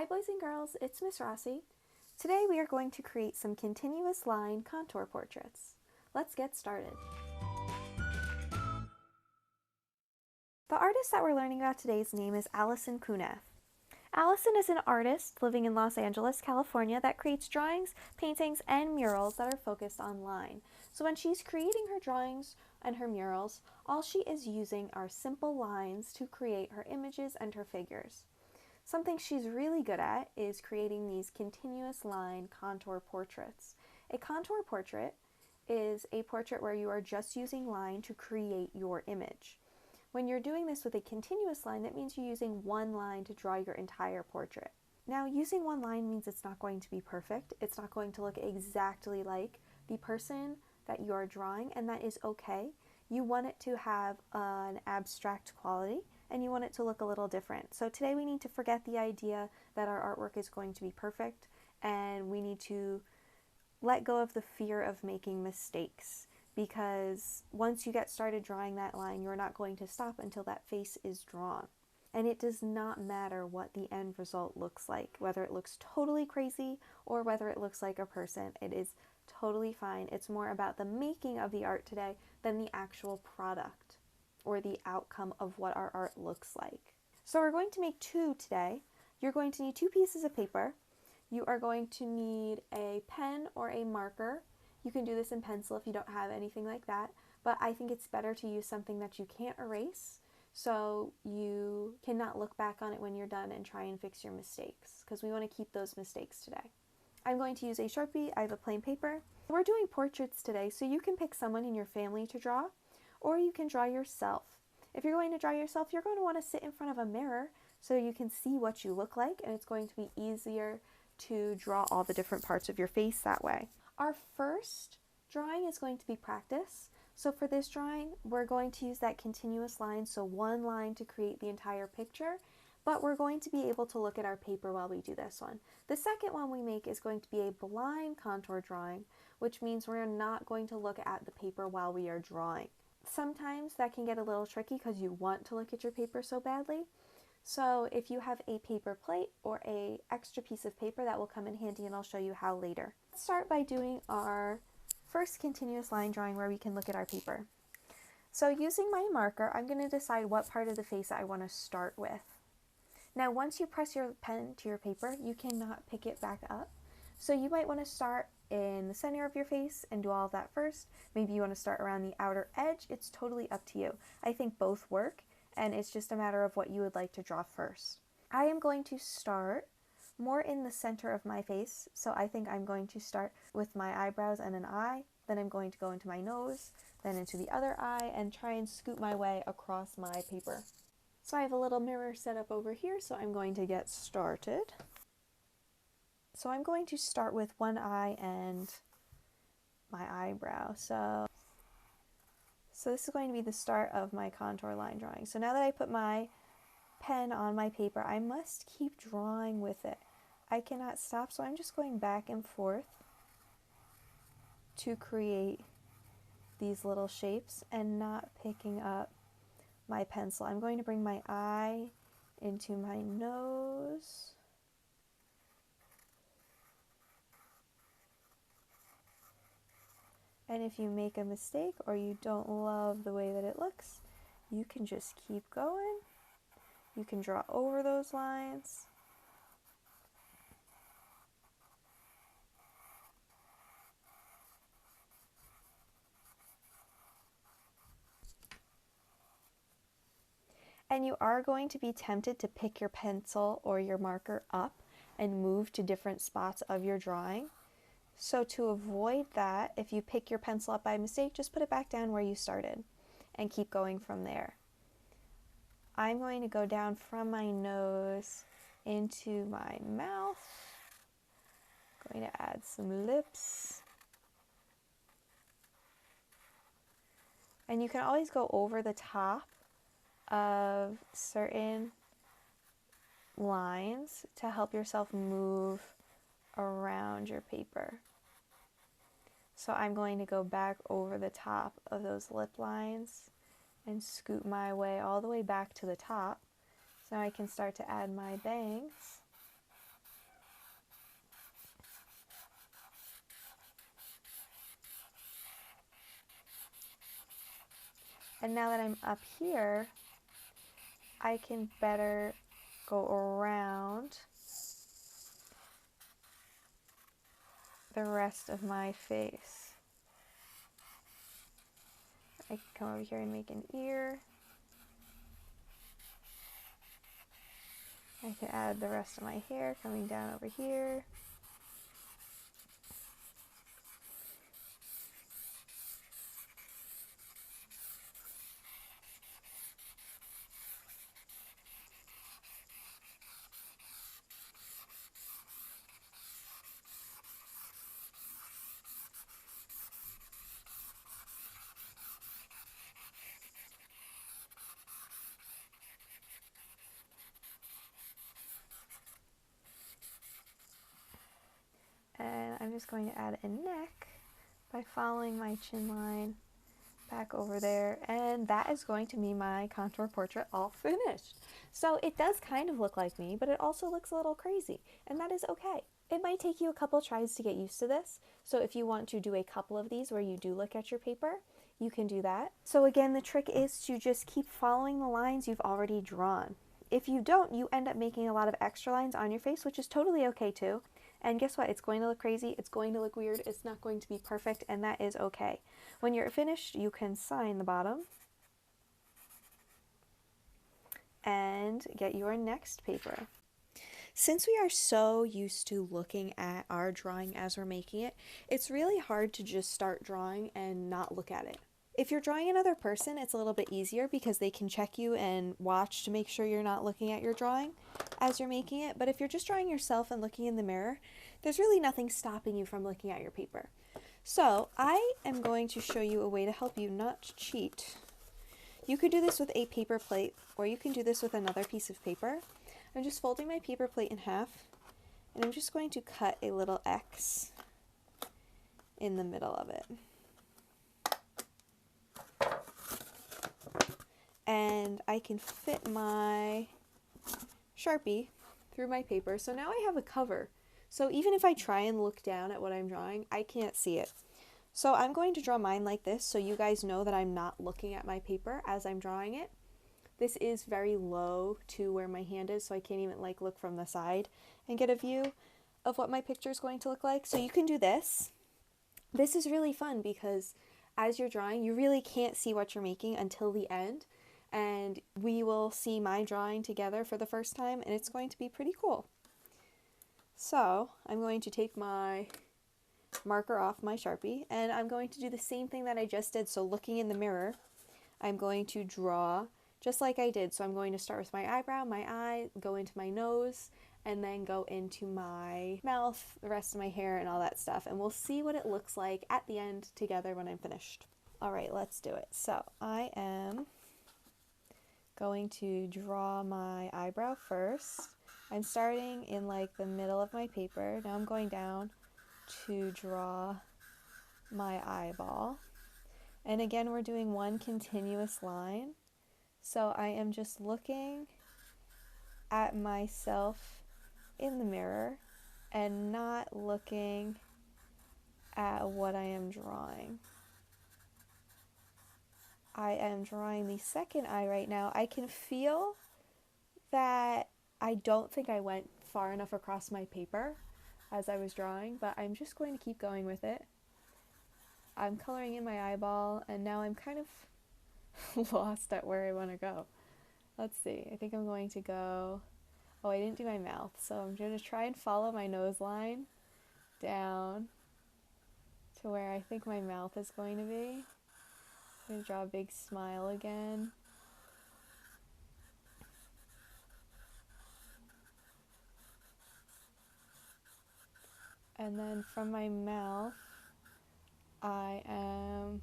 boys and girls, it's Miss Rossi. Today we are going to create some continuous line contour portraits. Let's get started. The artist that we're learning about today's name is Allison Kunath. Allison is an artist living in Los Angeles, California that creates drawings, paintings, and murals that are focused on line. So when she's creating her drawings and her murals, all she is using are simple lines to create her images and her figures. Something she's really good at is creating these continuous line contour portraits. A contour portrait is a portrait where you are just using line to create your image. When you're doing this with a continuous line, that means you're using one line to draw your entire portrait. Now, using one line means it's not going to be perfect. It's not going to look exactly like the person that you are drawing, and that is okay. You want it to have an abstract quality, and you want it to look a little different. So today we need to forget the idea that our artwork is going to be perfect, and we need to let go of the fear of making mistakes, because once you get started drawing that line, you're not going to stop until that face is drawn. And it does not matter what the end result looks like, whether it looks totally crazy or whether it looks like a person. It is totally fine. It's more about the making of the art today than the actual product or the outcome of what our art looks like. So we're going to make two today. You're going to need 2 pieces of paper. You are going to need a pen or a marker. You can do this in pencil if you don't have anything like that, but I think it's better to use something that you can't erase so you cannot look back on it when you're done and try and fix your mistakes, because we want to keep those mistakes today. I'm going to use a Sharpie. I have a plain paper. We're doing portraits today, so you can pick someone in your family to draw, or you can draw yourself. If you're going to draw yourself, you're going to want to sit in front of a mirror so you can see what you look like, and it's going to be easier to draw all the different parts of your face that way. Our first drawing is going to be practice. So for this drawing, we're going to use that continuous line, so one line to create the entire picture, but we're going to be able to look at our paper while we do this one. The second one we make is going to be a blind contour drawing, which means we're not going to look at the paper while we are drawing. Sometimes that can get a little tricky because you want to look at your paper so badly. So if you have a paper plate or an extra piece of paper, that will come in handy, and I'll show you how later. Let's start by doing our first continuous line drawing where we can look at our paper. So using my marker, I'm going to decide what part of the face I want to start with. Now once you press your pen to your paper, you cannot pick it back up. So you might want to start in the center of your face and do all of that first. Maybe you want to start around the outer edge. It's totally up to you. I think both work, and it's just a matter of what you would like to draw first. I am going to start more in the center of my face, so I think I'm going to start with my eyebrows and an eye, then I'm going to go into my nose, then into the other eye, and try and scoot my way across my paper. So I have a little mirror set up over here, so I'm going to get started. So I'm going to start with one eye and my eyebrow. So this is going to be the start of my contour line drawing. So now that I put my pen on my paper, I must keep drawing with it. I cannot stop, so I'm just going back and forth to create these little shapes and not picking up my pencil. I'm going to bring my eye into my nose. And if you make a mistake or you don't love the way that it looks, you can just keep going. You can draw over those lines. And you are going to be tempted to pick your pencil or your marker up and move to different spots of your drawing. So to avoid that, if you pick your pencil up by mistake, just put it back down where you started and keep going from there. I'm going to go down from my nose into my mouth. I'm going to add some lips. And you can always go over the top of certain lines to help yourself move around your paper. So I'm going to go back over the top of those lip lines and scoot my way all the way back to the top so I can start to add my bangs. And now that I'm up here, I can better go around the rest of my face. I can come over here and make an ear. I can add the rest of my hair coming down over here. And I'm just going to add a neck by following my chin line back over there, and that is going to be my contour portrait all finished. So it does kind of look like me, but it also looks a little crazy, and that is okay. It might take you a couple tries to get used to this, so if you want to do a couple of these where you do look at your paper, you can do that. So again, the trick is to just keep following the lines you've already drawn. If you don't, you end up making a lot of extra lines on your face, which is totally okay too. And guess what? It's going to look crazy, it's going to look weird, it's not going to be perfect, and that is okay. When you're finished, you can sign the bottom and get your next paper. Since we are so used to looking at our drawing as we're making it, it's really hard to just start drawing and not look at it. If you're drawing another person, it's a little bit easier because they can check you and watch to make sure you're not looking at your drawing as you're making it. But if you're just drawing yourself and looking in the mirror, there's really nothing stopping you from looking at your paper. So I am going to show you a way to help you not cheat. You could do this with a paper plate, or you can do this with another piece of paper. I'm just folding my paper plate in half, and I'm just going to cut a little X in the middle of it. And I can fit my Sharpie through my paper, so now I have a cover. So even if I try and look down at what I'm drawing, I can't see it. So I'm going to draw mine like this so you guys know that I'm not looking at my paper as I'm drawing it. This is very low to where my hand is, so I can't even like look from the side and get a view of what my picture is going to look like. So you can do this. This is really fun because as you're drawing, you really can't see what you're making until the end. And we will see my drawing together for the first time, and it's going to be pretty cool. So I'm going to take my marker off my Sharpie, and I'm going to do the same thing that I just did. So looking in the mirror, I'm going to draw just like I did. So I'm going to start with my eyebrow, my eye, go into my nose, and then go into my mouth, the rest of my hair, and all that stuff. And we'll see what it looks like at the end together when I'm finished. All right, let's do it. So I am going to draw my eyebrow first. I'm starting in like the middle of my paper. Now I'm going down to draw my eyeball. And again, we're doing one continuous line. So I am just looking at myself in the mirror and not looking at what I am drawing. I am drawing the second eye right now. I can feel that I don't think I went far enough across my paper as I was drawing, but I'm just going to keep going with it. I'm coloring in my eyeball, and now I'm kind of lost at where I want to go. Let's see. I think I'm going to go... Oh, I didn't do my mouth, so I'm going to try and follow my nose line down to where I think my mouth is going to be. I'm going to draw a big smile again. And then from my mouth, I am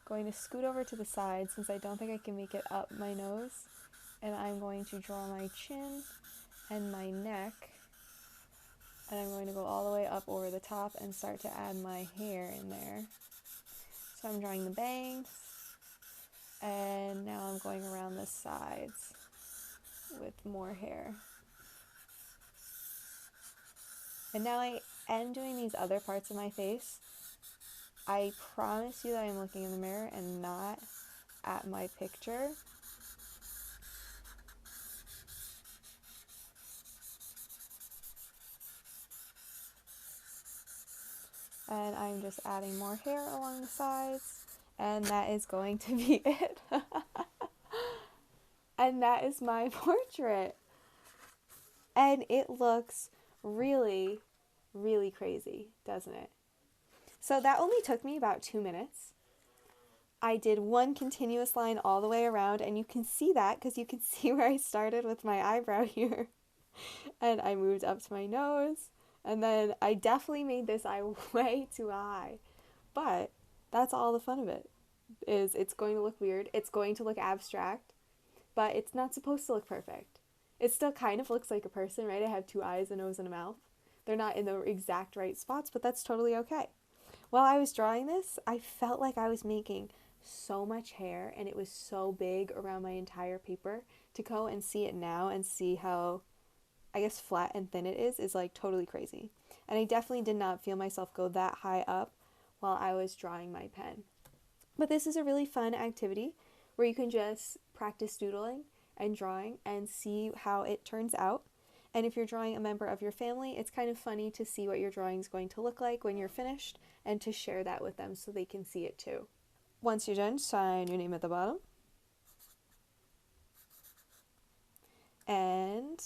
going to scoot over to the side since I don't think I can make it up my nose. And I'm going to draw my chin and my neck. And I'm going to go all the way up over the top and start to add my hair in there. So I'm drawing the bangs. And now I'm going around the sides with more hair. And now I am doing these other parts of my face I promise you that I'm looking in the mirror and not at my picture. And I'm just adding more hair along the sides, and that is going to be it. And that is my portrait. And it looks really, really crazy, doesn't it? So that only took me about 2 minutes. I did one continuous line all the way around, and you can see that because you can see where I started with my eyebrow here. And I moved up to my nose, and then I definitely made this eye way too high. But that's all the fun of it, is it's going to look weird, it's going to look abstract, but it's not supposed to look perfect. It still kind of looks like a person, right? I have 2 eyes, a nose, and a mouth. They're not in the exact right spots, but that's totally okay. While I was drawing this, I felt like I was making so much hair, and it was so big around my entire paper. To go and see it now and see how, I guess, flat and thin it is like totally crazy. And I definitely did not feel myself go that high up while I was drawing my pen. But this is a really fun activity where you can just practice doodling and drawing and see how it turns out. And if you're drawing a member of your family, it's kind of funny to see what your drawing is going to look like when you're finished and to share that with them so they can see it too. Once you're done, sign your name at the bottom. And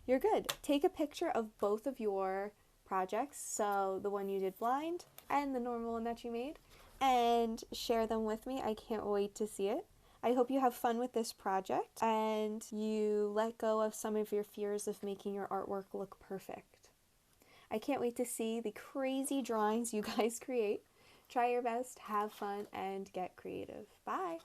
you're good. Take a picture of both of your projects, so the one you did blind and the normal one that you made, and share them with me. I can't wait to see it. I hope you have fun with this project and you let go of some of your fears of making your artwork look perfect. I can't wait to see the crazy drawings you guys create. Try your best, have fun, and get creative. Bye!